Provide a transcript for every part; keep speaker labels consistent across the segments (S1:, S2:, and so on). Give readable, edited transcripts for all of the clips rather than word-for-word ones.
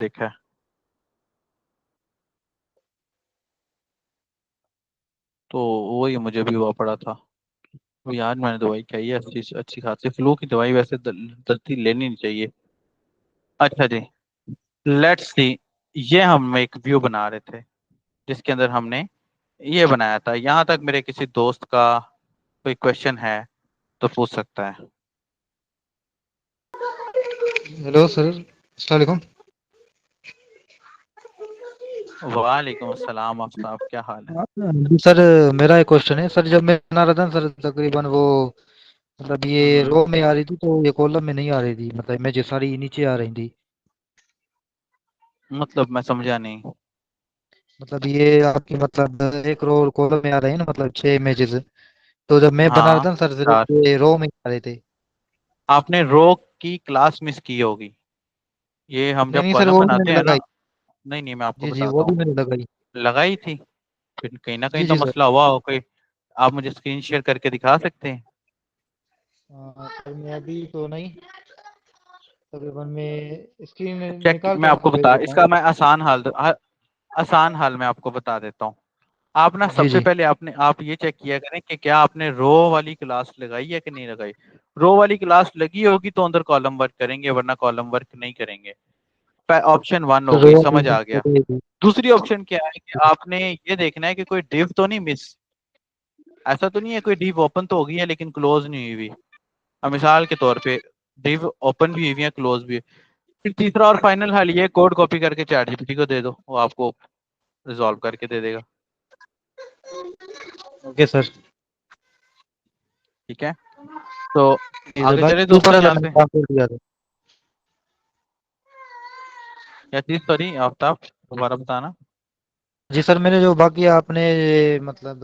S1: देखा है। तो वही मुझे भी हुआ पड़ा था। तो यार मैंने दवाई खाई है, अच्छी अच्छी खासी फ्लू की दवाई। वैसे जल्दी लेनी नहीं चाहिए। अच्छा जी, लेट्स सी। ये हम एक व्यू बना रहे थे जिसके अंदर हमने ये बनाया था। यहाँ तक मेरे किसी दोस्त का कोई क्वेश्चन है तो पूछ सकता है।
S2: हेलो सर, अस्सलाम वालेकुम।
S1: वालेकुम अस्सलाम आफ्ताब, क्या हाल है?
S2: जी सर, मेरा एक क्वेश्चन है सर। जब मैं बना रहा था ना सर, तकरीबन वो मतलब ये
S1: हम्म।
S2: रो में आ रही थी, तो ये कॉलम में नहीं आ रही थी, मतलब इमेजेस सारी नीचे आ रही थी।
S1: मतलब मैं समझा नहीं।
S2: मतलब ये आपकी मतलब एक रो और कॉलम में आ रहे हैं ना, मतलब 6 इमेजेस। तो जब मैं बना रहा
S1: हाँ,
S2: था ना सर, सिर्फ
S1: चार।
S2: ये रो में ही आ रहे थे।
S1: आपने रो की क्लास मिस की होगी। ये हम
S2: नहीं
S1: जब
S2: नहीं सर,
S1: कॉलम
S2: वो भी
S1: बनाते
S2: मैंने
S1: हैं ना।
S2: लगाई।
S1: नहीं नहीं, मैं आपको
S2: जी जी,
S1: बताता
S2: वो भी
S1: हूँ।
S2: मैंने लगाई।
S1: लगाई थी। फिर कहीं ना कहीं
S2: जी
S1: तो
S2: जी सर।
S1: मसला हुआ हो कोई। आप मुझे स्क्रीन शेयर करके दिखा सकते हैं?
S2: सर मैं अभी तो नहीं, तकरीबन मैं स्क्रीन
S1: चेक,
S2: निकाल के
S1: मैं आपको
S2: आपको भेज
S1: बता,
S2: देता हूँ।
S1: इसका मैं आसान हाल मैं आपको बता देता हूँ। आप ना
S2: जी
S1: सबसे
S2: जी।
S1: पहले आप ये चेक किया करें कि क्या आपने रो वाली क्लास लगाई है कि नहीं लगाई। रो वाली क्लास लगी होगी तो अंदर कॉलम वर्क करेंगे, वरना कॉलम वर्क नहीं करेंगे। ऑप्शन वन हो
S2: रो
S1: गई, समझ आ गया।
S2: में
S1: दूसरी ऑप्शन क्या है कि आपने ये देखना है कि कोई डिव तो नहीं मिस। ऐसा तो नहीं है कोई डिव ओपन तो हो गई है लेकिन क्लोज नहीं हुई हुई। अब मिसाल के तौर पे डिव ओपन भी हुई है, क्लोज भी है। फिर तीसरा और फाइनल हल, ये कोड कॉपी करके चैट जीपीटी को दे दो, वो आपको रिजॉल्व करके दे देगा।
S2: Okay sir.
S1: ठीक है, तो
S2: जी सर,
S1: आगे चले
S2: बाकी ऊपर
S1: दोस्तों
S2: वाला
S1: यहाँ
S2: मैंने
S1: से।
S2: काम कर दिया था।
S1: क्या चीज? सॉरी आफ्ताब, दोबारा बताना।
S2: जी सर, मैंने जो बाकी आपने मतलब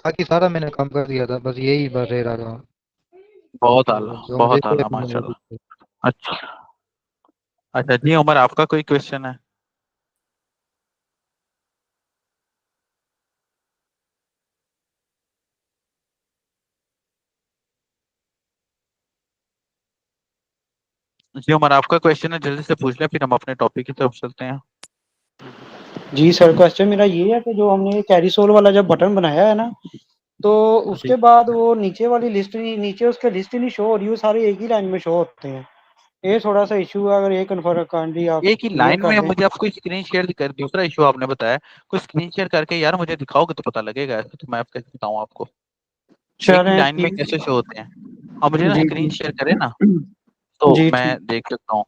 S2: बाकी सारा मैंने काम कर दिया था, बस यही बस रह रहा था।
S1: बहुत आला,
S2: तो जो मुझे
S1: बहुत आला,
S2: मैंने।
S1: माशाल्लाह। अच्छा। अच्छा जी उमर, आपका कोई क्वेश्चन है? जी उमर, आपका क्वेश्चन है, जल्दी से पूछ लें फिर हम अपने टॉपिक की तरफ चलते हैं।
S3: जी सर, क्वेश्चन मेरा ये है कि जो हमने कैरी सोल वाला जब बटन बनाया है ना, तो
S1: जी।
S3: उसके बाद वो नीचे वाली लिस्ट नहीं, नीचे उसके लिस्ट ही नहीं शो हो रही, वो सारे एक ही लाइन में शो होते हैं। ये थोड़ा सा इशू है, अगर ये कन्फर्म काइंडली आप
S1: एक ही
S3: क्लियर
S1: लाइन
S3: कर
S1: में
S3: दें।
S1: मुझे आप कोई स्क्रीन शेयर कर, दूसरा इशू आपने बताया, कोई स्क्रीन शेयर करके यार मुझे दिखाओगे तो पता लगेगा, ऐसे तो मैं आप कैसे बताऊं आपको। एक ही
S3: चलें
S1: लाइन में
S3: ठीक।
S1: कैसे शो होते हैं? आप मुझे ना
S3: जी
S1: स्क्रीन
S3: जी।
S1: शेयर करें ना, तो
S3: जी
S1: मैं
S3: ठीक।
S1: देख सकता हूँ।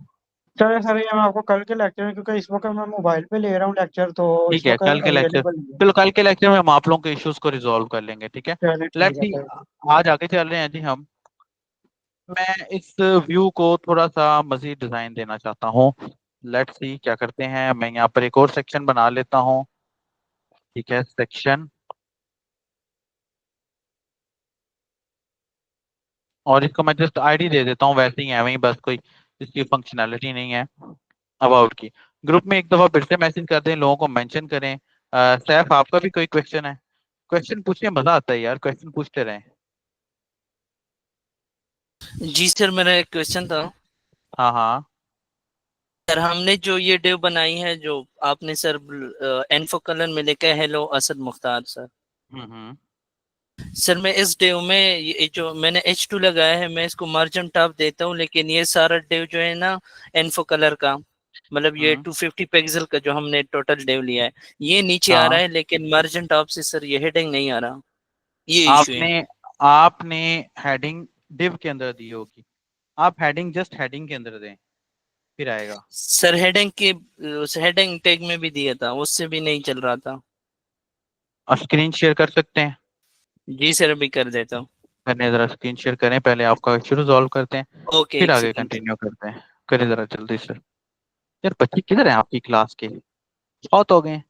S3: चले सर, ये मैं आपको कल के लेक्चर में, क्योंकि इस वक्त मैं मोबाइल पे ले रहा हूँ लेक्चर, तो
S1: ठीक
S3: इस
S1: है,
S3: वक्त
S1: कल के लेक्चर,
S3: अवेलेबल नहीं है।
S1: चलो कल के लेक्चर में हम आप लोगों के इश्यूज को रिजॉल्व कर लेंगे, ठीक है।
S3: चले ठीक
S1: लेट्स
S3: है
S1: सी।
S3: सर।
S1: आज आगे चल रहे हैं जी हम। मैं इस व्यू को थोड़ा सा मजीद डिजाइन देना चाहता हूँ। लेट्स सी क्या करते हैं, मैं यहाँ पर एक और सेक्शन बना लेता हूँ। ठीक है, सेक्शन। और इसको मैं जस्ट आईडी दे देता हूँ, वैसे ही है वही, बस कोई इसकी फंक्शनैलिटी नहीं है। अबाउट की ग्रुप में एक दफा फिर से मैसेज कर दें, लोगों को मेंशन करें। सैफ, आपका भी कोई क्वेश्चन है? क्वेश्चन पूछने में मजा आता है यार, क्वेश्चन पूछते रहें।
S4: जी सर, मेरा एक क्वेश्चन था।
S1: हाँ हाँ।
S4: सर, हमने जो ये डिव बनाई है, जो आपने सर एनफो कलर में लिखा है हेलो असद मुख्तार सर।
S1: हम्म।
S4: सर मैं इस डिव में ये जो मैंने H2 लगाया है, मैं इसको मार्जिन टॉप देता हूँ, लेकिन ये सारा डिव जो है ना एनफो कलर का, मतलब ये
S1: हम्म।
S4: 250 पिक्सल का जो हमने टोटल डिव लिया है, ये नीचे आ रहा
S1: हाँ।
S4: है, लेकिन मार्जिन टॉप से सर ये हेडिंग नहीं आ रहा। ये इशू है।
S1: आपने आपने हेडिंग डिव के अंदर दी होगी। आप हेडिंग जस्ट हेडिंग के अंदर दें, फिर आएगा।
S4: सर हेडिंग के उस हेडिंग टैग में भी दिया था, उससे भी नहीं चल रहा था।
S1: और स्क्रीन शेयर कर सकते हैं?
S4: जी सर, अभी कर देता हूँ।
S1: मैंने जरा स्क्रीन शेयर करें, पहले आपका इश्यू रिजॉल्व करते हैं,
S4: ओके,
S1: फिर
S4: एक
S1: आगे
S4: सेकंड।
S1: कंटिन्यू करते हैं। करें जरा जल्दी से। यार बच्चे किधर हैं आपकी क्लास के? बहुत हो गए।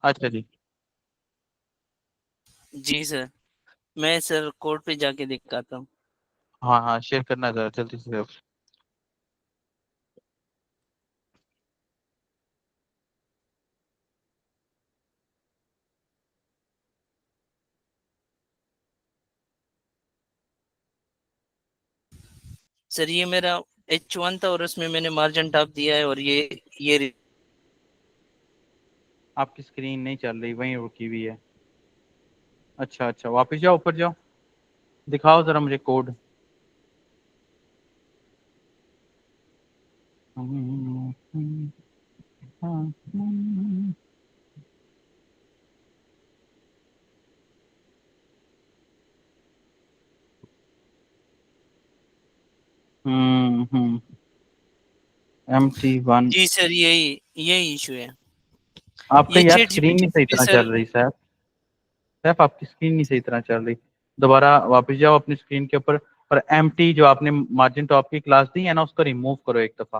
S1: अच्छा जी,
S4: जी सर, मैं सर कोड पे जाके दिखाता हूँ।
S1: हाँ हाँ शेयर करना जरा जल्दी से।
S4: सर ये मेरा H1 था और उसमें मैंने मार्जिन टॉप दिया है, और ये
S1: आपकी स्क्रीन नहीं चल रही, वहीं रुकी हुई है। अच्छा अच्छा, वापस जाओ, ऊपर जाओ, दिखाओ जरा मुझे कोड। हम्म। MT1।
S4: जी सर, यही इशू है।
S1: आपका
S4: ये
S1: यार
S4: चैट
S1: स्क्रीन
S4: जीपीटी
S1: नहीं सही
S4: पे
S1: तरह
S4: सर।
S1: चल रही सैफ। सैफ आपकी स्क्रीन नहीं सही तरह चल रही। दोबारा वापस जाओ अपनी स्क्रीन के ऊपर, और MT जो आपने मार्जिन टॉप की क्लास दी है ना, उसको रिमूव करो एक दफा।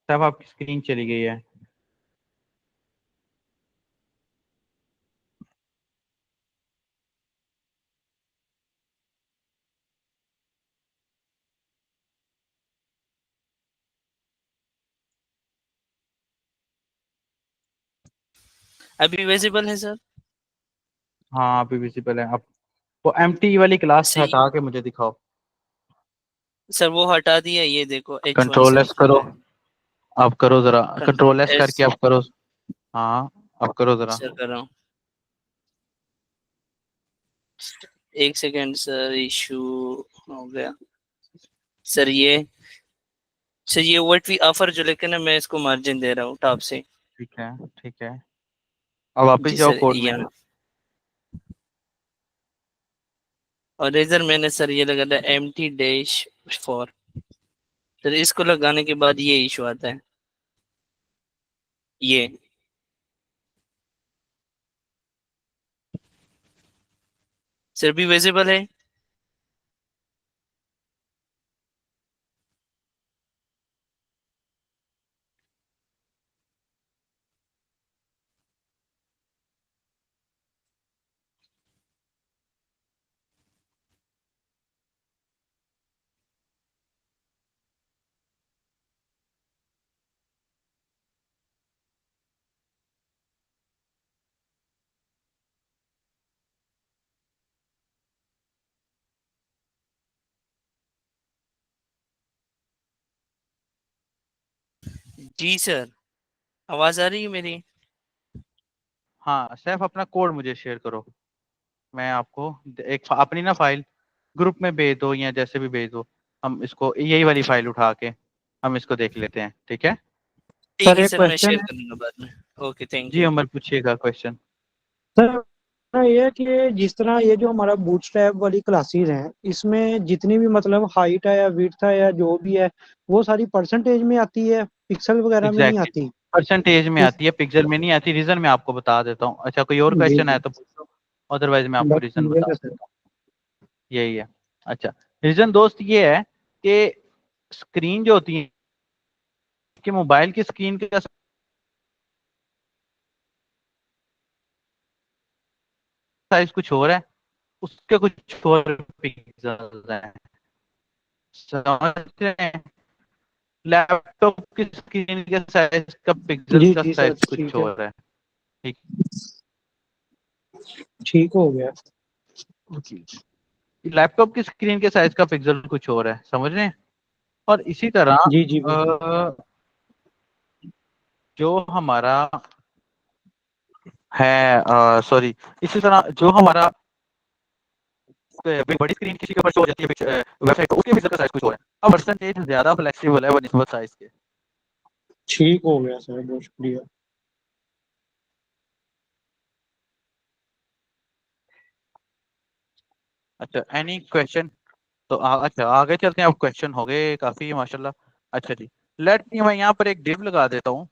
S1: सैफ आपकी स्क्रीन चली गई है।
S4: अभी विजिबल है सर?
S1: हाँ अभी विजिबल है। आप वो MT वाली क्लास
S4: सही।
S1: हटा के मुझे दिखाओ।
S4: सर वो हटा दिया, ये देखो H1
S1: कंट्रोल एस
S4: सिर्फ
S1: करो।
S4: रहा है।
S1: आप करो जरा,
S4: कंट्रोल
S1: कंट्रोल एस
S4: एस।
S1: करके आप करो। हाँ आप करो जरा।
S4: सर कर रहा हूँ, एक सेकेंड सर, इशू हो गया। सर ये व्हाट वी ऑफर जो लेके ना, मैं इसको मार्जिन दे रहा हूँ टॉप से।
S1: ठीक है ठीक है, अब वापस
S4: जी
S1: जाओ
S4: सर,
S1: कोड में।
S4: यहाँ और इधर मैंने सर ये लगा था MT-4। सर इसको लगाने के बाद ये इशू आता है। ये सर भी विजिबल है? जी सर, आवाज आ रही है मेरी?
S1: हाँ सैफ अपना कोड मुझे शेयर करो। मैं आपको एक अपनी ना फाइल ग्रुप में भेज दो, या जैसे भी भेज दो। हम इसको यही वाली फाइल उठा के हम इसको देख लेते हैं, ठीक है।
S4: ठीक
S3: सर
S4: है
S3: एक
S4: सर, मैं
S3: क्वेश्चन
S4: शेयर
S3: है।
S4: कर लूंगा बाद में। ओके, थैंक
S1: जी
S4: यू।
S1: अमर पूछिएगा क्वेश्चन।
S3: सर ना ये है कि जिस तरह ये जो हमारा बूटस्ट्रैप वाली क्लासेस हैं, इसमें जितनी भी मतलब हाइट है या विड्थ है या जो भी है, वो सारी परसेंटेज में आती है, पिक्सल वगैरह में नहीं
S1: एग्जैक्टली,
S3: आती।
S1: परसेंटेज में
S3: इस
S1: आती है, पिक्सल में नहीं आती। रीजन मैं आपको बता देता हूँ। अच्छा कोई और
S3: जी
S1: क्वेश्चन है
S3: जी,
S1: तो पूछो, अदरवाइज मैं आपको
S3: बस
S1: रीजन
S3: ये
S1: बता
S3: है सर।
S1: देता हूँ। यही है। अच्छा, रीजन दोस्त ये है कि स्क्रीन जो होती है कि मोबाइल की स्क्रीन का साइज कुछ और है, उसके कुछ और पिक्सल है, समझ रहे हैं। लैपटॉप की स्क्रीन के साइज का पिक्सल
S3: जी
S1: का
S3: जी सर,
S1: साइज कुछ
S3: ठीक है,
S1: और है। ठीक।
S3: ठीक हो गया।
S1: लैपटॉप की स्क्रीन के साइज का पिक्सल कुछ और है, समझ रहे हैं। और इसी तरह
S3: जी जी बिल्कुल।
S1: जो हमारा है, सॉरी, इसी तरह जो हमारा बड़ी स्क्रीन किसी के ऊपर शो हो जाती है वेबसाइट, उसके पिक्सल का साइज कुछ और है। अब परसेंटेज ज्यादा फ्लेक्सिबल है बनिस्बत साइज के।
S3: ठीक हो गया सर, बहुत शुक्रिया।
S1: अच्छा एनी क्वेश्चन? तो अच्छा आगे चलते हैं, अब क्वेश्चन हो गए काफी माशाल्लाह। अच्छा जी, लेट मी, मैं यहाँ पर एक डिव लगा देता हूँ,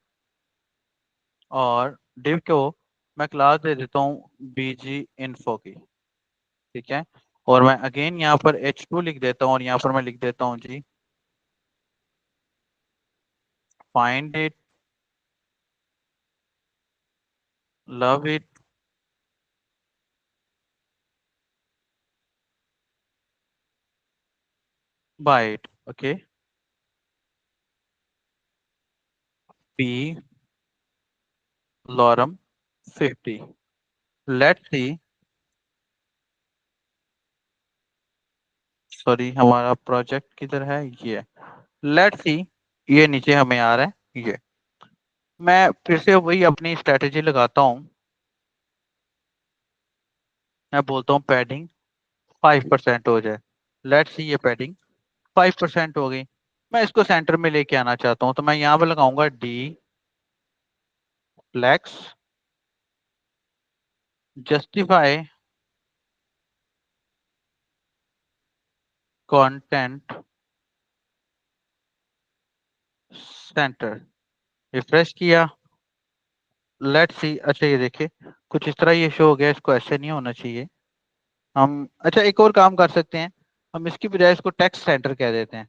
S1: और डिव को मैं क्लास दे देता हूँ BG इन्फो की, ठीक है। और मैं अगेन यहाँ पर H2 लिख देता हूँ, और यहाँ पर मैं लिख देता हूँ जी find it love it, buy it. Okay. P lorem 50. Let's see. Sorry, हमारा प्रोजेक्ट किधर है? ये लेट्स सी। ये नीचे हमें आ रहा है ये। मैं फिर से वही अपनी स्ट्रेटेजी लगाता हूँ। मैं बोलता हूँ पैडिंग 5% हो जाए। लेट्स सी, ये पैडिंग 5% हो गई। मैं इसको सेंटर में लेके आना चाहता हूँ, तो मैं यहाँ पे लगाऊंगा d flex justify content center. Refresh किया। Let's see. अच्छा, ये देखिए कुछ इस तरह ये शो हो गया। इसको ऐसे नहीं होना चाहिए। हम अच्छा एक और काम कर सकते हैं। हम इसकी बजाय इसको टेक्स्ट सेंटर कह देते हैं,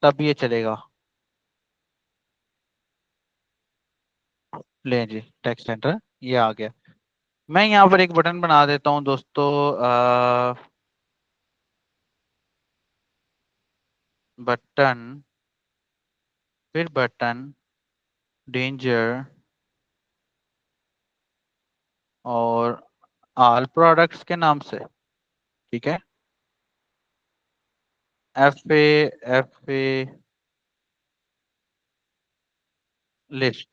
S1: तब ये चलेगा। ले जी, टेक्स्ट सेंटर ये आ गया। मैं यहाँ पर एक बटन बना देता हूँ दोस्तों। बटन, फिर बटन डेंजर और ऑल प्रोडक्ट्स के नाम से। ठीक है। F A list.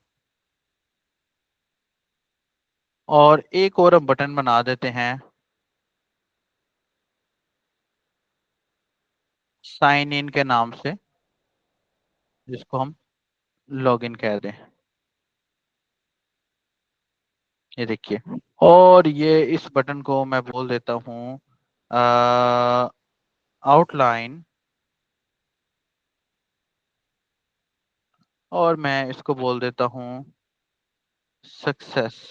S1: और एक और हम बटन बना देते हैं साइन इन के नाम से, जिसको हम लॉगिन कह दें। ये देखिए। और ये इस बटन को मैं बोल देता हूँ आउटलाइन। और मैं इसको बोल देता हूँ सक्सेस।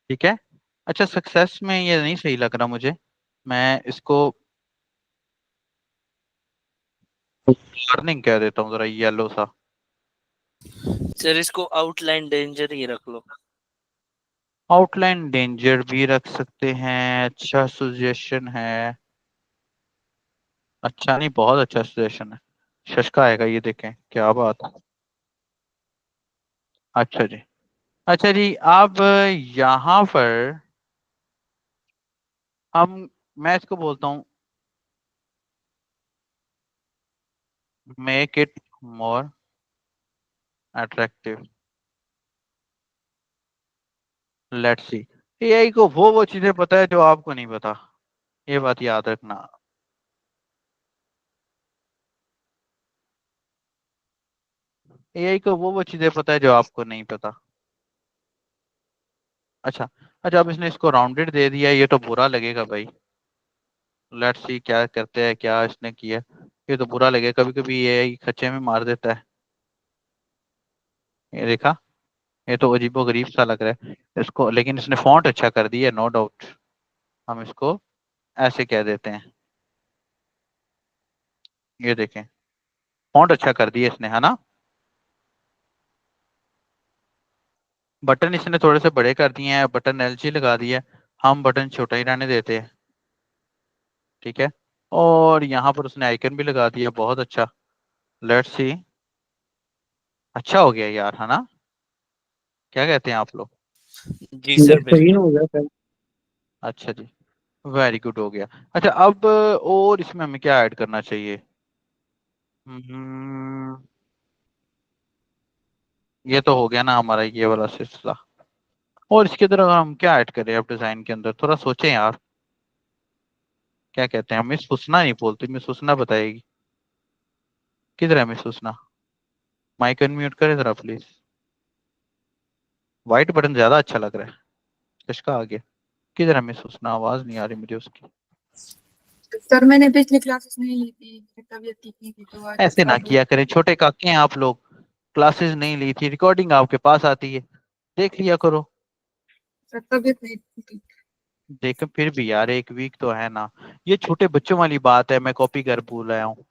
S1: ठीक है। अच्छा, सक्सेस में ये नहीं सही लग रहा मुझे। मैं इसको वार्निंग कह देता हूँ, जरा येलो सा।
S4: सर इसको आउटलाइन डेंजर ही रख लो।
S1: आउटलाइन डेंजर भी रख सकते हैं। अच्छा सजेशन है। अच्छा नहीं, बहुत अच्छा सजेशन है। शशका आएगा, ये देखें क्या बात है। अच्छा जी। अच्छा जी, अब यहाँ पर हम, मैं इसको बोलता हूँ make it more attractive. Let's see. AI को वो चीजें पता है जो आपको नहीं पता। ये बात याद रखना। एआई को वो चीजें पता है जो आपको नहीं पता। अच्छा। अच्छा, अब इसने इसको राउंडेड दे दिया, ये तो बुरा लगेगा भाई। लेट्स सी क्या करते हैं, क्या इसने किया। ये तो बुरा लगेगा, कभी कभी एआई खच्चे में मार देता है। ये देखा, ये तो अजीबो गरीब सा लग रहा है इसको, लेकिन इसने फॉन्ट अच्छा कर दिया, नो डाउट। हम इसको ऐसे कह देते हैं। ये देखें, फॉन्ट अच्छा कर दिया इसने, है ना। बटन इसने थोड़े से बड़े कर दिए हैं, बटन एलजी लगा दिया है। हम बटन छोटा ही रहने देते हैं। ठीक है। और यहाँ पर उसने आइकन भी लगा दिया, बहुत अच्छा। Let's see. अच्छा हो गया यार, है ना। क्या कहते हैं आप लोग?
S4: जी सर
S3: बेहतरीन
S4: बिल्कुल।
S3: हो गया सर।
S1: अच्छा जी, वेरी गुड हो गया। अच्छा, अब और इसमें हमें क्या ऐड करना चाहिए? हम्म, ये तो हो गया ना हमारा ये वाला सिलसिला। और इसके अंदर हम क्या ऐड करें अब डिजाइन के अंदर, थोड़ा सोचें यार। क्या कहते हैं? हमें सूचना नहीं बोलती, मैं सूचना बताएगी। किधर है मिस सूचना? माइक अनम्यूट करे जरा प्लीज। व्हाइट बटन ज्यादा अच्छा लग रहा है। किसका आ गया? किधर है मिस सूचना? आवाज नहीं आ रही मुझे उसकी।
S5: सर मैंने पिछली क्लासेस नहीं ली थी, तबीयत ठीक नहीं थी तो आज
S1: ऐसे ना
S5: अब
S1: किया करें, छोटे काके हैं आप लोग। क्लासेस नहीं ली थी, रिकॉर्डिंग आपके पास आती है, देख लिया करो।
S5: सर तबीयत नहीं थी।
S1: देख फिर भी यार 1 वीक तो है ना। ये छोटे बच्चों वाली बात है, मैं कॉपी कर भूल आया हूँ,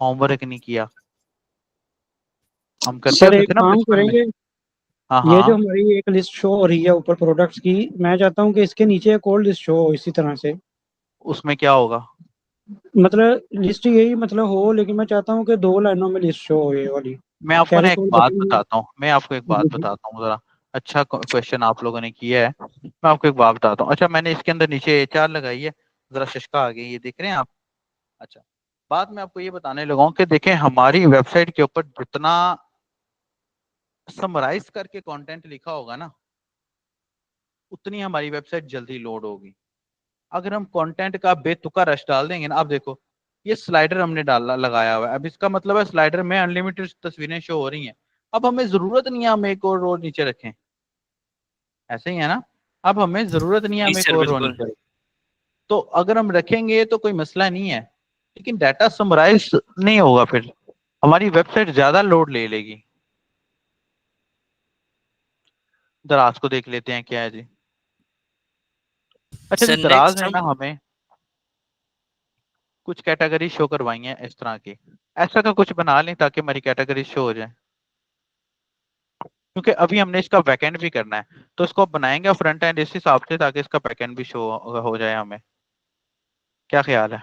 S1: होमवर्क नहीं किया। हम करते
S3: सर
S1: होते
S3: एक
S1: थे ना
S3: काम
S1: बचपन में।
S3: करेंगे,
S1: हाँ
S3: ये जो
S1: हाँ।
S3: हमारी एक लिस्ट शो हो रही है ऊपर प्रोडक्ट्स की, मैं चाहता हूँ कि इसके नीचे एक और लिस्ट शो हो इसी तरह से।
S1: उसमें क्या होगा?
S3: मतलब लिस्ट यही मतलब हो, लेकिन मैं चाहता हूँ कि 2 लाइनों में लिस्ट शो हो ये वाली।
S1: मैं आपको ना एक
S3: कैरेक्टर
S1: बात
S3: बटन।
S1: बताता हूँ, मैं आपको एक
S3: जी
S1: बात
S3: जी।
S1: बताता हूँ जरा। अच्छा क्वेश्चन आप लोगों ने किया है, मैं आपको एक बात बताता हूँ। अच्छा मैंने इसके अंदर नीचे एचआर लगाई है, जरा शशका आ गई, ये देख रहे हैं आप? अच्छा, बात मैं आपको ये बताने लगा हूँ कि देखें हमारी वेबसाइट के ऊपर जितना समराइज करके कंटेंट लिखा होगा ना, उतनी हमारी वेबसाइट जल्दी लोड होगी। अगर हम कंटेंट का बेतुका रश डाल देंगे ना, आप देखो ये स्लाइडर हमने डाला लगाया हुआ है, अब इसका मतलब है स्लाइडर में अनलिमिटेड तस्वीरें शो हो रही हैं। अब हमें जरूरत नहीं है हम एक और रो नीचे रखें, ऐसे ही है ना। अब हमें जरूरत नहीं है
S4: जी
S1: हम एक
S4: सर
S1: और रो
S4: बिल्कुल।
S1: नीचे रखें, तो अगर हम रखेंगे तो कोई मसला नहीं है, लेकिन डाटा समराइज नहीं होगा, फिर हमारी वेबसाइट ज्यादा लोड ले लेगी। दराज को देख लेते हैं क्या है जी। अच्छा जी,
S4: सर
S1: दराज
S4: नेक्स्ट
S1: ने
S4: हम
S1: ना हमें कुछ कैटेगरी शो करवाई हैं इस तरह की, ऐसा का कुछ बना लें ताकि हमारी कैटेगरी शो हो जाए, क्योंकि अभी हमने इसका बैकएंड भी करना है, तो इसको आप बनाएंगे फ्रंट एंड इस हिसाब से ताकि इसका बैकएंड भी शो हो जाए हमें। क्या ख्याल है?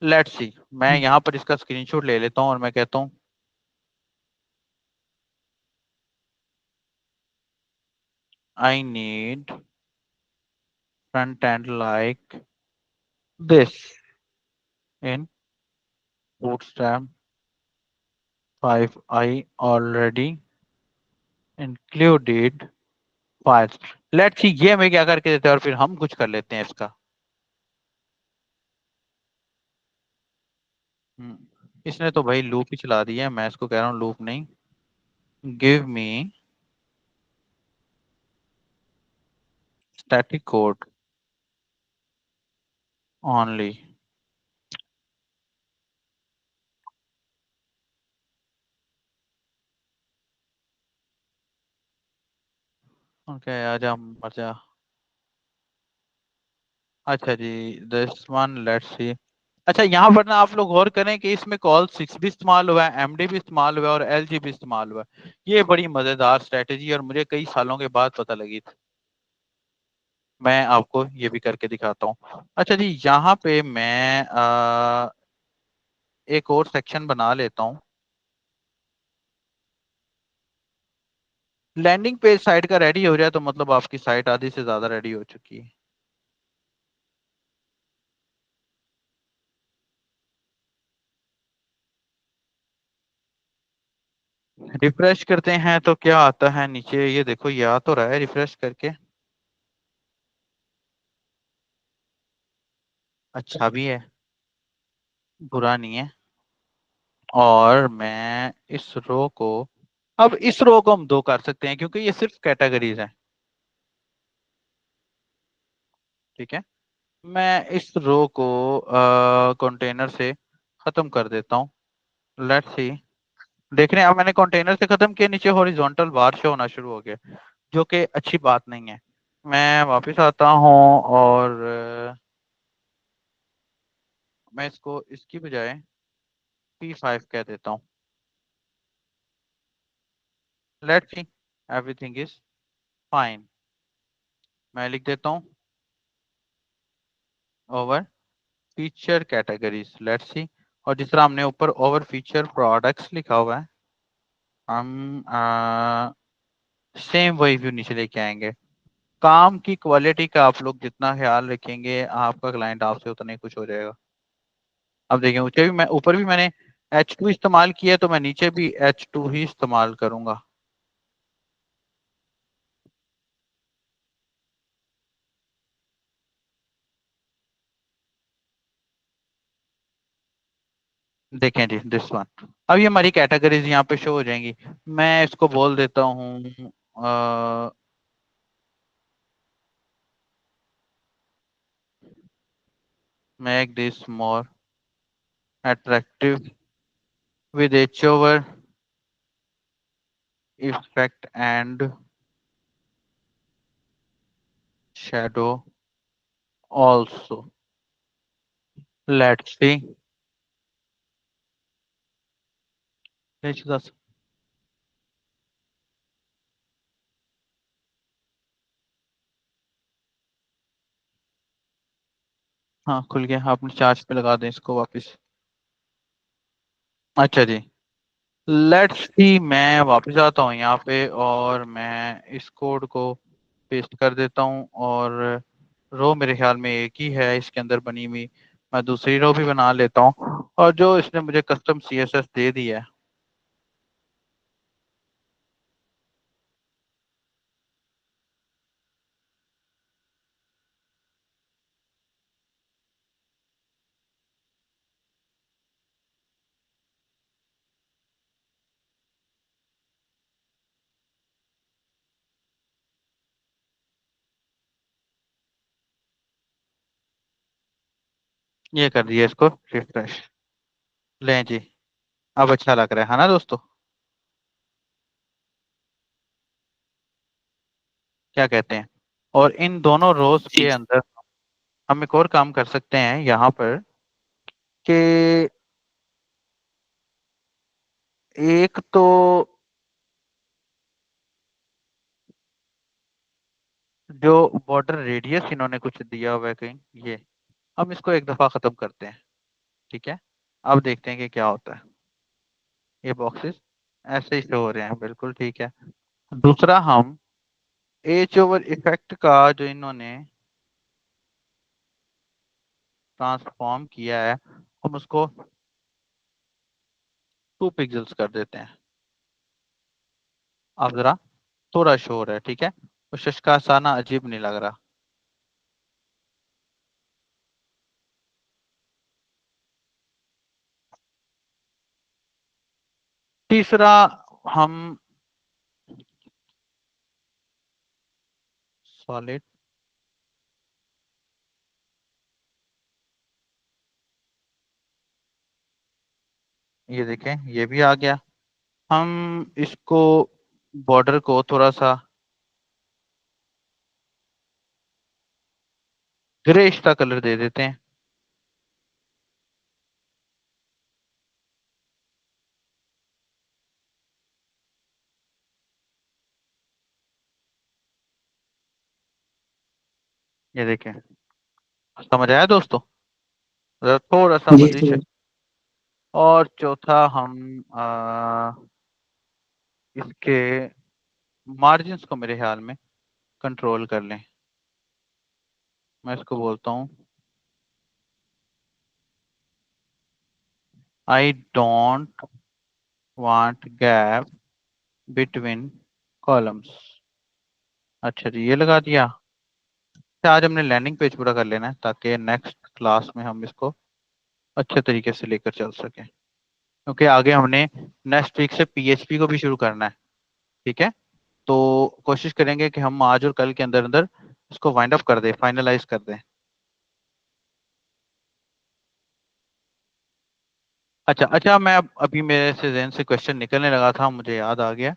S1: लेट्स सी, मैं यहाँ पर इसका स्क्रीनशॉट ले लेता हूँ और मैं कहता हूँ I need front end like this in bootstrap 5 I already included files। Let's see ये हमें क्या करके देते हैं और फिर हम कुछ कर लेते हैं इसका। इसने तो भाई लूप ही चला दिया है, मैं इसको कह रहा हूँ लूप नहीं, give me static code only. Okay आजा मर जा। अच्छा जी, दिस वन लेट्स सी। अच्छा यहाँ पर ना आप लोग गौर करें कि इसमें कॉल 6 भी इस्तेमाल हुआ है, एमडी भी इस्तेमाल हुआ है और एलजी भी इस्तेमाल हुआ है। ये बड़ी मजेदार स्ट्रेटेजी और मुझे कई सालों के बाद पता लगी थी। मैं आपको ये भी करके दिखाता हूँ। अच्छा जी, यहाँ पे मैं एक और सेक्शन बना लेता हूँ। लैंडिंग पेज साइट का रेडी हो जाए तो मतलब आपकी साइट आधी से ज्यादा रेडी हो चुकी है। रिफ्रेश करते हैं तो क्या आता है नीचे, ये देखो ये आ तो रहा है रिफ्रेश करके, अच्छा भी है, बुरा नहीं है। और मैं इस रो को, अब इस रो को हम दो कर सकते हैं क्योंकि ये सिर्फ कैटेगरीज है, ठीक है। मैं इस रो को कंटेनर से खत्म कर देता हूँ। लेट्स सी, देख रहे हैं अब मैंने कंटेनर से खत्म किया, नीचे हॉरिजॉन्टल बार शो होना शुरू हो गया, जो कि अच्छी बात नहीं है। मैं वापस आता हूँ और मैं इसको इसकी बजाय P5 कह देता हूँ। Let's see, everything is fine. मैं लिख देता हूँ over feature categories, let's see. और जिस तरह हमने ऊपर ओवर फीचर प्रोडक्ट्स लिखा हुआ है, हम सेम वही व्यू नीचे लेके आएंगे। काम की क्वालिटी का आप लोग जितना ख्याल रखेंगे आपका क्लाइंट आपसे उतना ही खुश हो जाएगा। अब देखिए ऊपर भी मैंने H2 इस्तेमाल किया, तो मैं नीचे भी H2 ही इस्तेमाल करूंगा। देखें जी दिस वन, अब ये हमारी कैटेगरीज यहाँ पे शो हो जाएंगी। मैं इसको बोल देता हूँ make this more attractive with each over effect and shadow also. Let's see. Let's just हाँ खुल गया, आपने चार्ज पे लगा दें इसको वापस। अच्छा जी, लेट्स सी, मैं वापस आता हूँ यहाँ पे और मैं इस कोड को पेस्ट कर देता हूँ, और रो मेरे ख्याल में एक ही है इसके अंदर बनी हुई। मैं दूसरी रो भी बना लेता हूँ, और जो इसने मुझे कस्टम सीएसएस दे दी है, ये कर दिया इसको रिफ्रेश। लें जी, अब अच्छा लग रहा है ना दोस्तों? क्या कहते हैं? और इन दोनों रोज
S4: जी
S1: के अंदर हम एक और काम कर सकते हैं यहाँ पर, कि एक तो जो बॉर्डर रेडियस इन्होंने कुछ दिया हुआ है कहीं, ये हम इसको एक दफा खत्म करते हैं। ठीक है, अब देखते हैं कि क्या होता है। ये बॉक्सेस ऐसे ही शो हो रहे हैं, बिल्कुल ठीक है। दूसरा, हम एज ओवर इफेक्ट का जो इन्होंने ट्रांसफॉर्म किया है, हम उसको 2 पिक्सल्स कर देते हैं। अब जरा थोड़ा शो हो रहा है, ठीक है, तो शशका साना अजीब नहीं लग रहा। तीसरा, हम सॉलिड, ये देखें ये भी आ गया। हम इसको बॉर्डर को थोड़ा सा ग्रेइश का कलर दे देते हैं। ये देखें, समझ आया दोस्तों? जरा थोड़ा सा
S3: जी
S1: मजीद
S3: सर।
S1: और चौथा, हम इसके मार्जिन्स को मेरे ख्याल में कंट्रोल कर लें। मैं इसको बोलता हूँ I don't want gap between columns. अच्छा जी, ये लगा दिया। अच्छा, आज हमने लैंडिंग पेज पूरा कर लेना है ताकि नेक्स्ट क्लास में हम इसको अच्छे तरीके से लेकर चल सकें, क्योंकि आगे हमने नेक्स्ट वीक से पीएचपी को भी शुरू करना है। ठीक है, तो कोशिश करेंगे कि हम आज और कल के अंदर अंदर इसको वाइंड अप कर दें, फाइनलाइज कर दें। अच्छा अच्छा, मैं अभी मेरे से जहन से क्वेश्चन निकलने लगा था, मुझे याद आ गया।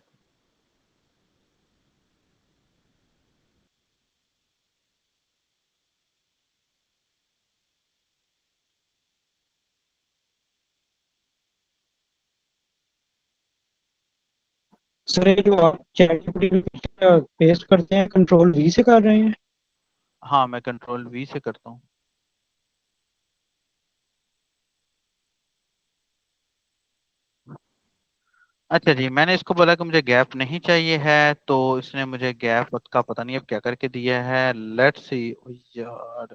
S3: सर ये जो आप चैट जीपीटी पेस्ट करते हैं, कंट्रोल वी से कर रहे हैं?
S1: हाँ, मैं कंट्रोल वी से करता हूँ। अच्छा जी, मैंने इसको बोला कि मुझे गैप नहीं चाहिए है, तो इसने मुझे गैप का पता नहीं अब क्या करके दिया है। लेट्स सी यार,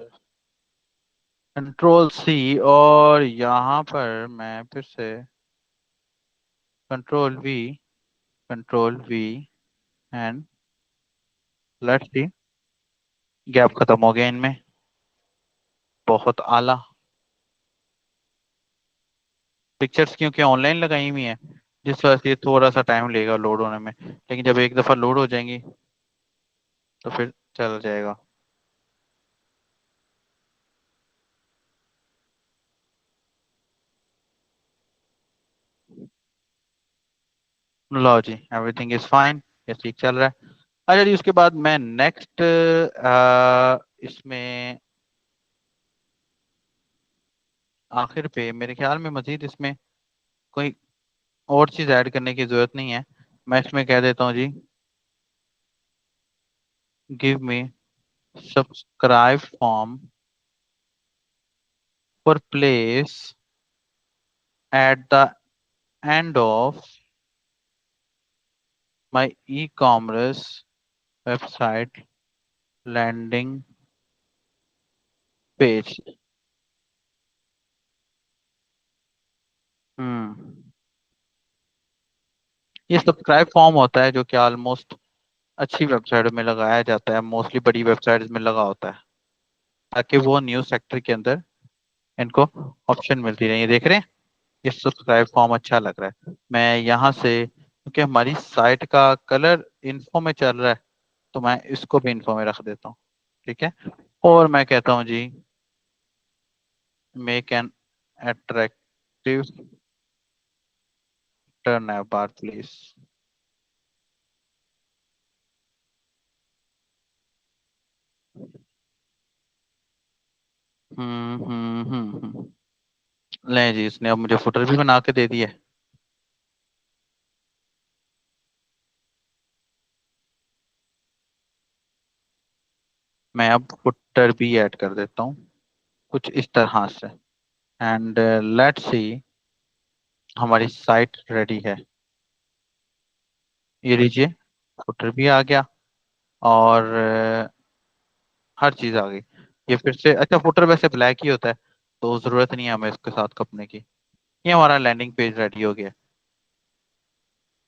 S1: कंट्रोल सी, और यहाँ पर मैं फिर से control we and let's see, gap खत्म हो गया इनमें। बहुत आला। पिक्चर्स क्योंकि ऑनलाइन लगाई हुई है, जिस वजह से ये थोड़ा सा टाइम लेगा लोड होने में, लेकिन जब एक दफा लोड हो जाएंगी तो फिर चल जाएगा। लो जी, एवरीथिंग इज फाइन, ये ठीक चल रहा है। अच्छा जी, उसके बाद मैं नेक्स्ट इसमें आखिर पे मेरे ख्याल में मजीद इसमें कोई और चीज ऐड करने की जरूरत नहीं है। मैं इसमें कह देता हूँ जी, give me subscribe form for place at the end of my e commerce website landing page. Hmm ये सब्सक्राइब फॉर्म होता है जो कि ऑलमोस्ट अच्छी वेबसाइट में लगाया जाता है, मोस्टली बड़ी वेबसाइट्स में लगा होता है, ताकि वो न्यूज़ सेक्टर के अंदर इनको ऑप्शन मिलती रहे। ये देख रहे हैं, ये सब्सक्राइब फॉर्म अच्छा लग रहा है। मैं यहाँ से, क्योंकि हमारी साइट का कलर इन्फो में चल रहा है, तो मैं इसको भी इन्फो में रख देता हूँ। ठीक है, और मैं कहता हूँ जी, make an attractive turn bar please. ले जी, इसने अब मुझे फुटर भी बना के दे दिया है। मैं अब फुटर भी ऐड कर देता हूँ कुछ इस तरह से। एंड लेट्स सी, हमारी साइट रेडी है। ये लीजिए, फुटर भी आ गया और हर चीज आ गई। ये फिर से, अच्छा फुटर वैसे ब्लैक ही होता है, तो जरूरत नहीं है हमें इसके साथ कपने की। ये हमारा लैंडिंग पेज रेडी हो गया,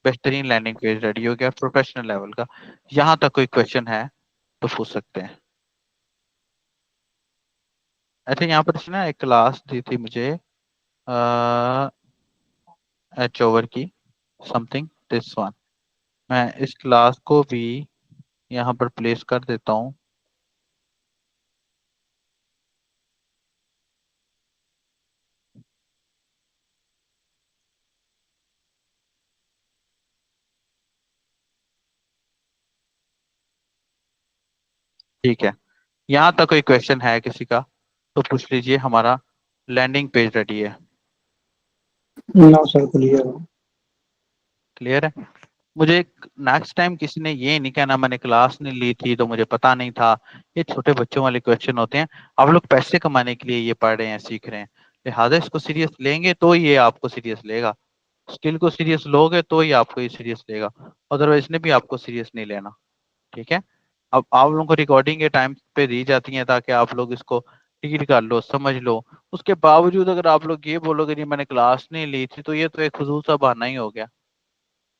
S1: बेहतरीन लैंडिंग पेज रेडी हो गया, प्रोफेशनल लेवल का। यहाँ तक कोई क्वेश्चन है तो पूछ सकते हैं। अच्छा, यहाँ पर इसने एक क्लास दी थी मुझे, एच ओवर की समथिंग दिस वन। मैं इस क्लास को भी यहाँ पर प्लेस कर देता हूँ। ठीक है, यहाँ तक कोई क्वेश्चन है किसी का तो पूछ लीजिए। हमारा लैंडिंग पेज रेडी है।
S3: ना सर, क्लियर है।
S1: क्लियर है। मुझे नेक्स्ट टाइम किसी ने ये नहीं कहना मैंने क्लास नहीं ली थी तो मुझे पता नहीं था। ये छोटे बच्चों वाले क्वेश्चन होते हैं। आप लोग पैसे कमाने के लिए ये पढ़ रहे हैं, सीख रहे हैं, लिहाजा इसको सीरियस लेंगे तो ये आपको सीरियस लेगा। स्किल को सीरियस लोगे तो ही आपको ये सीरियस लेगा, अदरवाइज ने भी आपको सीरियस नहीं लेना। ठीक है। अब आप लोगों को रिकॉर्डिंग के टाइम पे दी जाती है ताकि आप लोग इसको रीड कर लो, समझ लो। उसके बावजूद अगर आप लोग ये बोलोगे नहीं मैंने क्लास नहीं ली थी, तो ये तो एक फजूल सा बहाना ही हो गया।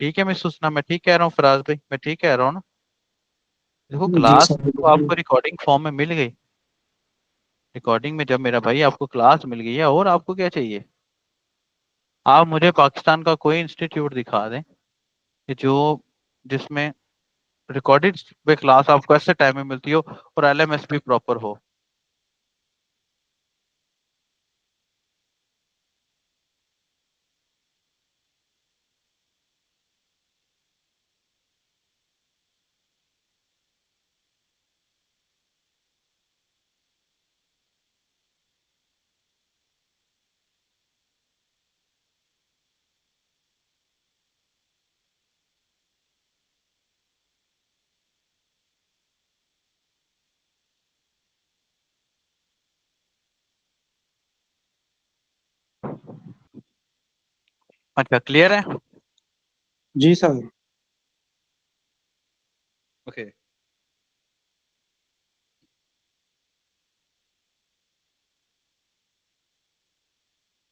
S1: ठीक है मैं सुनना, मैं ठीक कह रहा हूँ फराज भाई, मैं ठीक कह रहा हूँ ना? देखो,
S3: जी
S1: क्लास
S3: सर,
S1: तो
S3: बिल्कुल।
S1: आपको रिकॉर्डिंग फॉर्म में मिल गई। रिकॉर्डिंग में जब मेरा भाई आपको क्लास मिल गई है, और आपको क्या चाहिए? आप मुझे पाकिस्तान का कोई इंस्टीट्यूट दिखा दें कि जो जिसमें रिकॉर्डेड पे क्लास आपको ऐसे टाइम में मिलती हो और एलएमएस भी प्रॉपर हो। अच्छा, क्लियर है।
S3: जी सर।
S1: ओके,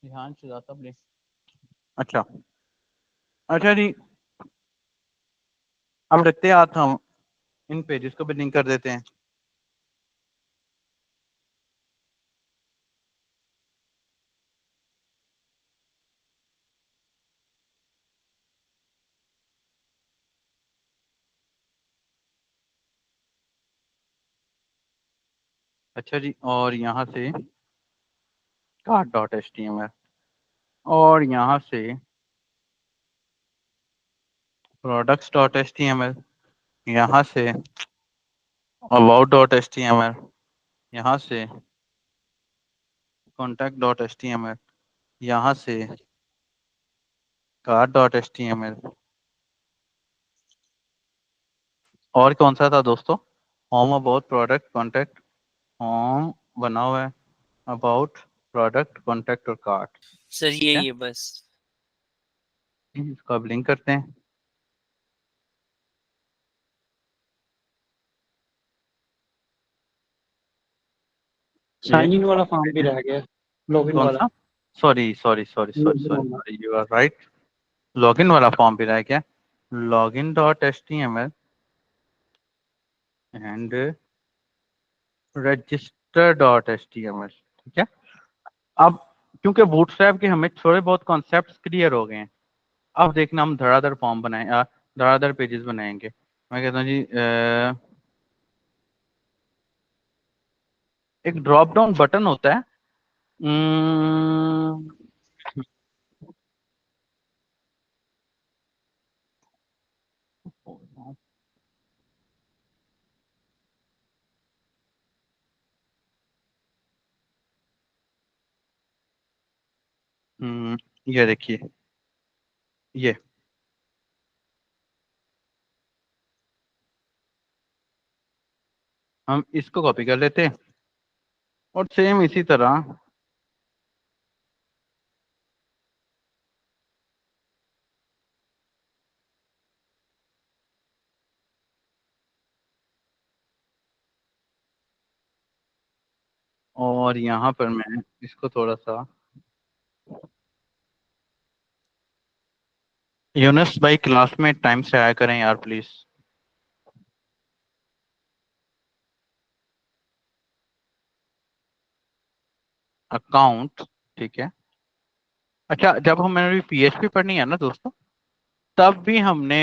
S1: ध्यान से जाता प्लीज। अच्छा, अच्छा जी, अब रखते हैं हाथ हम इन पेजेस को भी लिंक कर देते हैं। अच्छा जी, और यहाँ से card dot H T M l, और यहाँ से products dot H T M l, यहाँ से about.html, यहाँ से contact.html, यहाँ से card.html, और कौन सा था दोस्तों? Home, about, product, contact. Home बना हुआ है, अबाउट, प्रोडक्ट, कॉन्टैक्ट और कार्ड।
S4: सर ये
S1: क्या?
S4: ही है बस।
S1: इसको अब लिंक करते हैं।
S3: साइन इन वाला फॉर्म भी रह गया, लॉगिन
S1: कौन
S3: वाला।
S1: सा? Sorry sorry sorry sorry
S3: login
S1: sorry
S3: वाला।
S1: Sorry, you are right. Login वाला फॉर्म भी रह गया। Login dot H T M L and register dot H T M L. ठीक है। अब क्योंकि बूटस्ट्रैप के हमें थोड़े बहुत कॉन्सेप्ट्स क्लियर हो गए हैं, अब देखना हम धड़ाधड़ फॉर्म बनाए, धड़ाधड़ पेजेस बनाएंगे। मैं कहता हूँ जी, एक ड्रॉप डाउन बटन होता है। हम्म, ये देखिए, ये हम इसको कॉपी कर लेते हैं और सेम इसी तरह और यहाँ पर मैं इसको थोड़ा सा, यूनस भाई क्लास में टाइम से आया करें यार प्लीज। अकाउंट, ठीक है। अच्छा, जब हमें पीएचपी पढ़नी है ना दोस्तों, तब भी हमने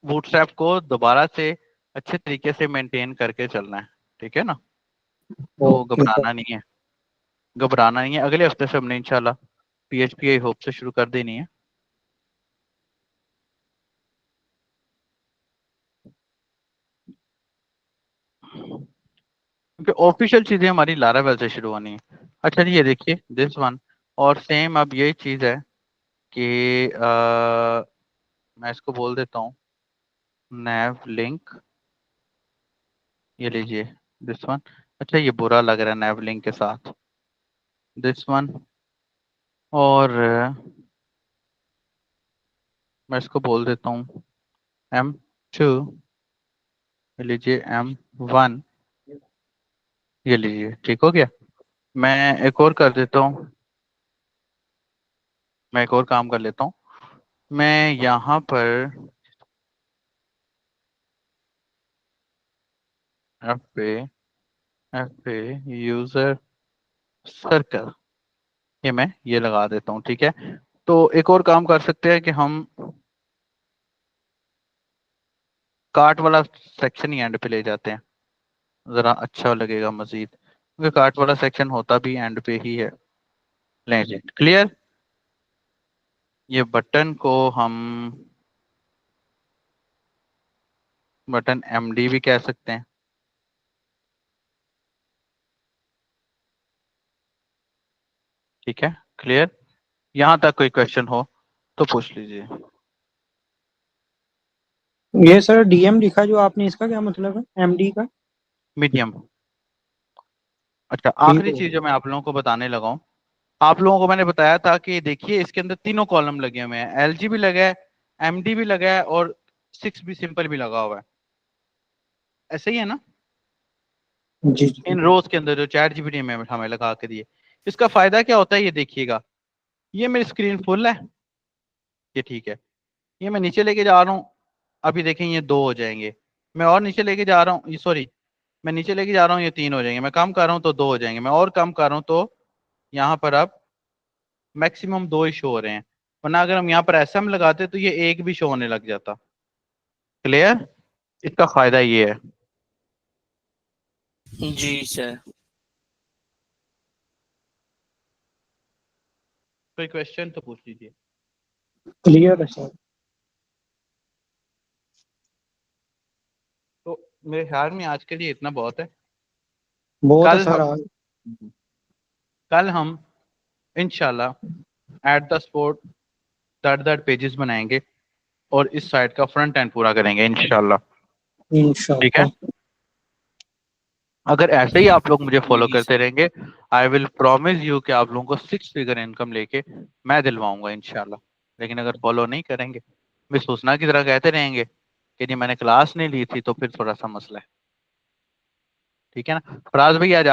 S1: बूटस्ट्रैप को दोबारा से अच्छे तरीके से मेंटेन करके चलना है। ठीक है ना? तो
S3: ओके सर।
S1: घबराना नहीं है, घबराना नहीं है। अगले हफ्ते से हमने इंशाल्लाह पीएचपी आई होप से शुरू कर देनी है। क्योंकि ऑफिशियल चीजें हमारी लारावेल से शुरू होनी है। अच्छा जी, ये देखिए दिस वन, और सेम अब यही चीज है कि मैं इसको बोल देता हूँ नैव लिंक, ये लीजिए दिस वन। अच्छा, ये बुरा लग रहा है नैव लिंक के साथ, दिस वन। और मैं इसको बोल देता हूँ M2, ये लीजिए M1, ये लीजिए। ठीक हो गया। मैं एक और कर देता हूँ, मैं एक और काम कर लेता हूँ। मैं यहाँ पर एफ पे यूजर सर्कल, ये मैं ये लगा देता हूँ। ठीक है। तो एक और काम कर सकते हैं कि हम कार्ट वाला सेक्शन ही एंड पे ले जाते हैं, जरा अच्छा लगेगा मजीद, क्योंकि कार्ट वाला सेक्शन होता भी एंड पे ही है। लें जी, क्लियर। ये बटन को हम बटन एमडी भी कह सकते हैं। ठीक है, क्लियर। यहाँ तक कोई क्वेश्चन हो तो पूछ लीजिए।
S3: ये सर डीएम लिखा जो आपने, इसका क्या मतलब है, एमडी का?
S1: मीडियम। अच्छा,
S3: ठीक
S1: आखिरी
S3: है।
S1: चीज जो मैं आप लोगों को बताने लगा हूँ, आप लोगों को मैंने बताया था कि देखिए इसके अंदर तीनों कॉलम लगे हुए हैं, एलजी भी लगा है, एमडी भी लगा है और 6 भी सिंपल भी लगा हुआ है। ऐसे ही है ना?
S3: जी जी।
S1: इन रोज के अंदर जो चैट जीपीटी में हमें लगा के दिए। इसका फायदा क्या होता है ये देखिएगा। ये मेरी स्क्रीन फुल है, ये ठीक है। ये मैं नीचे लेके जा रहा हूँ, अभी देखें ये 2 हो जाएंगे। मैं और नीचे लेके जा रहा हूँ, ये सॉरी, मैं नीचे लेके जा रहा हूँ ये 3 हो जाएंगे। मैं कम कर रहा हूँ तो 2 हो जाएंगे। मैं और कम कर रहा हूँ तो यहाँ पर अब मैक्सिमम 2 ही शो हो रहे हैं। वरना अगर हम यहाँ पर एसएम लगाते तो ये 1 भी शो होने लग जाता। क्लियर? इसका फायदा ये है।
S4: जी सर।
S1: कोई क्वेश्चन तो पूछ लीजिए।
S3: क्लियर है सर।
S1: मेरे ख्याल में आज के लिए इतना बहुत है।
S3: बहुत है
S1: कल
S3: सर
S1: हम
S3: आज।
S1: कल हम इंशाल्लाह एट द स्पॉट 30 पेजेस बनाएंगे और इस साइट का फ्रंट एंड पूरा करेंगे इंशाल्लाह। ठीक है,
S3: इंशाल्लाह।
S1: अगर ऐसे ही आप लोग मुझे फॉलो
S4: जी
S1: करते रहेंगे, आई विल प्रॉमिस यू कि आप लोगों को 6 फिगर इनकम लेके मैं दिलवाऊंगा इंशाल्लाह। लेकिन अगर फॉलो नहीं करेंगे, मैं सोचना की तरह कहते रहेंगे कि नहीं मैंने क्लास नहीं ली थी, तो फिर थोड़ा सा मसला है। ठीक है ना। फराज भाई आज